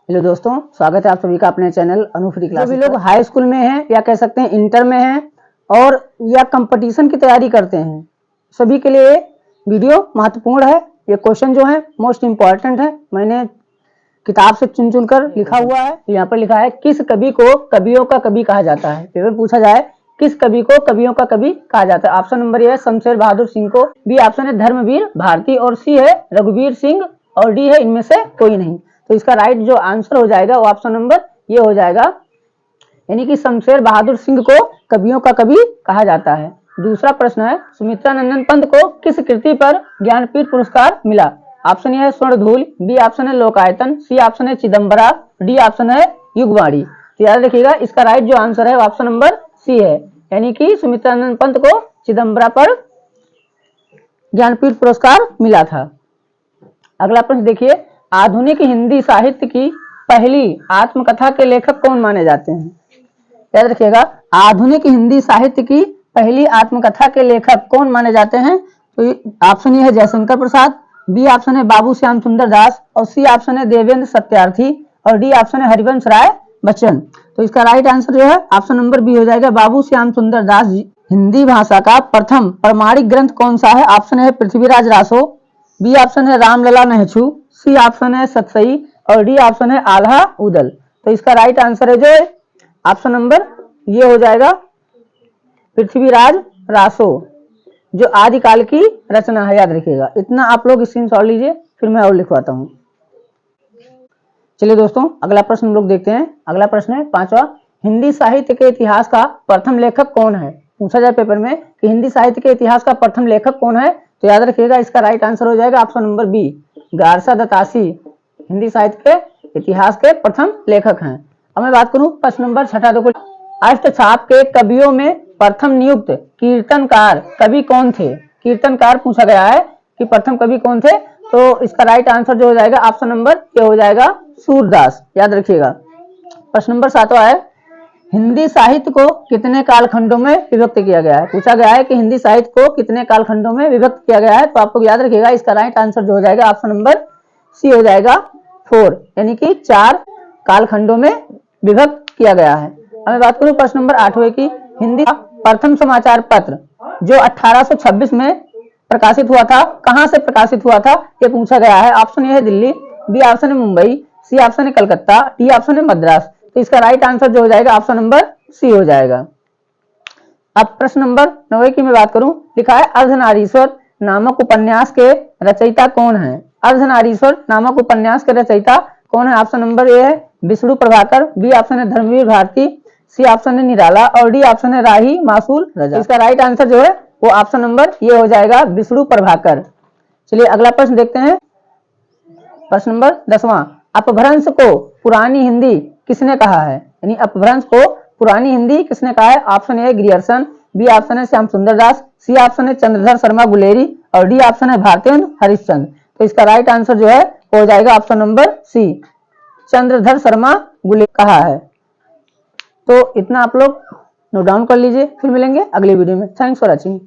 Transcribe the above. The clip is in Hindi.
हेलो दोस्तों, स्वागत है आप सभी का अपने चैनल अनुफ्री क्लास। सभी लोग हाई स्कूल में हैं या कह सकते हैं इंटर में हैं और या कंपटीशन की तैयारी करते हैं, सभी के लिए वीडियो महत्वपूर्ण है। ये क्वेश्चन जो है मोस्ट इम्पॉर्टेंट है। मैंने किताब से चुन चुन कर लिखा हुआ है। यहाँ पर लिखा है किस कवि को कवियों का कवि कहा जाता है। पेपर पूछा जाए किस कवि को कवियों का कवि कहा जाता है। ऑप्शन नंबर ए है शमशेर बहादुर सिंह को, बी ऑप्शन है धर्मवीर भारती और सी है रघुवीर सिंह और डी है इनमें से कोई नहीं। तो इसका राइट जो आंसर हो जाएगा वो ऑप्शन नंबर ये हो जाएगा, यानी कि शमशेर बहादुर सिंह को कवियों का कवि कहा जाता है। दूसरा प्रश्न है सुमित्रा नंदन पंत को किस कृति पर ज्ञानपीठ पुरस्कार मिला। ऑप्शन ए है स्वर्णधूल, बी ऑप्शन है लोकायतन, सी ऑप्शन है चिदम्बरा, डी ऑप्शन है युगवाणी। तो याद रखिएगा इसका राइट जो आंसर है ऑप्शन नंबर सी है, यानी कि सुमित्रा नंदन पंत को चिदम्बरा पर ज्ञानपीठ पुरस्कार मिला था। अगला प्रश्न देखिए, आधुनिक हिंदी साहित्य की पहली आत्मकथा के लेखक कौन माने जाते हैं। याद रखिएगा आधुनिक हिंदी साहित्य की पहली आत्मकथा के लेखक कौन माने जाते हैं। तो ऑप्शन ए है जयशंकर प्रसाद, बी ऑप्शन है बाबू श्याम सुंदर दास और सी ऑप्शन है देवेंद्र सत्यार्थी और डी ऑप्शन है हरिवंश राय बच्चन। तो इसका राइट आंसर जो है ऑप्शन नंबर बी हो जाएगा, बाबू श्याम सुंदर दास जी। हिंदी भाषा का प्रथम प्रमाणिक ग्रंथ कौन सा है। ऑप्शन है पृथ्वीराज रासो, बी ऑप्शन है रामलला नेहचू, सी ऑप्शन है सतसई और डी ऑप्शन है आल्हा उदल। तो इसका राइट आंसर है जो ऑप्शन नंबर ये हो जाएगा पृथ्वीराज रासो, जो आदिकाल की रचना है। याद रखिएगा इतना आप लोग स्क्रीनशॉट लीजिए, फिर मैं और लिखवाता हूँ। चलिए दोस्तों अगला प्रश्न हम लोग देखते हैं। अगला प्रश्न है पांचवा, हिंदी साहित्य के इतिहास का प्रथम लेखक कौन है। पूछा जाए पेपर में कि हिंदी साहित्य के इतिहास का प्रथम लेखक कौन है, तो याद रखिएगा इसका राइट आंसर हो जाएगा option number B, Garcin de Tassy Hindi साहित्य के इतिहास के प्रथम लेखक हैं। अब मैं बात करूं प्रश्न नंबर छठा, देखो अष्टछाप के कवियों में प्रथम नियुक्त कीर्तनकार कवि कौन थे। कीर्तनकार पूछा गया है कि प्रथम कवि कौन थे, तो इसका राइट आंसर जो हो जाएगा ऑप्शन नंबर ये हो जाएगा सूरदास। याद रखिएगा। प्रश्न नंबर सातवां है, हिंदी साहित्य को कितने कालखंडों में विभक्त किया गया है। पूछा गया है कि हिंदी साहित्य को कितने कालखंडों में विभक्त किया गया है, तो आप लोग याद रखिएगा इसका राइट आंसर जो हो जाएगा ऑप्शन नंबर सी हो जाएगा 4, यानी कि 4 कालखंडों में विभक्त किया गया है। अब मैं बात करूं प्रश्न नंबर 8वें की, हिंदी का प्रथम समाचार पत्र जो 1826 में प्रकाशित हुआ था, कहां से प्रकाशित हुआ था ये पूछा गया है। ऑप्शन ए है दिल्ली, बी ऑप्शन है मुंबई, सी ऑप्शन है कलकत्ता, डी ऑप्शन है मद्रास। तो इसका राइट आंसर जो हो जाएगा ऑप्शन नंबर सी हो जाएगा। अब प्रश्न नंबर 9 की मैं बात करूं, लिखा है अर्धनारीश्वर नामक उपन्यास के रचयिता कौन है। अर्धनारीश्वर नामक उपन्यास के रचयिता कौन है। ऑप्शन नंबर ए है विष्णु प्रभाकर, बी ऑप्शन है धर्मवीर भारती, सी ऑप्शन है निराला और डी ऑप्शन है राही मासूल रजा। इसका राइट आंसर जो है वो ऑप्शन नंबर ये हो जाएगा विष्णु प्रभाकर। चलिए अगला प्रश्न देखते हैं। प्रश्न नंबर 10वां, अपभ्रंश को पुरानी हिंदी किसने कहा है। यानी अपभ्रंश को पुरानी हिंदी किसने कहा है। Option A Grierson, B option है श्याम सुंदर दास, सी ऑप्शन है चंद्रधर शर्मा गुलेरी और डी ऑप्शन है भारतेंद्र हरिश्चंद्र। तो इसका राइट आंसर जो है हो जाएगा option number C, Chandradhar Sharma Guleri कहा है। तो इतना आप लोग नोट डाउन कर लीजिए, फिर मिलेंगे अगली वीडियो में। Thanks for watching.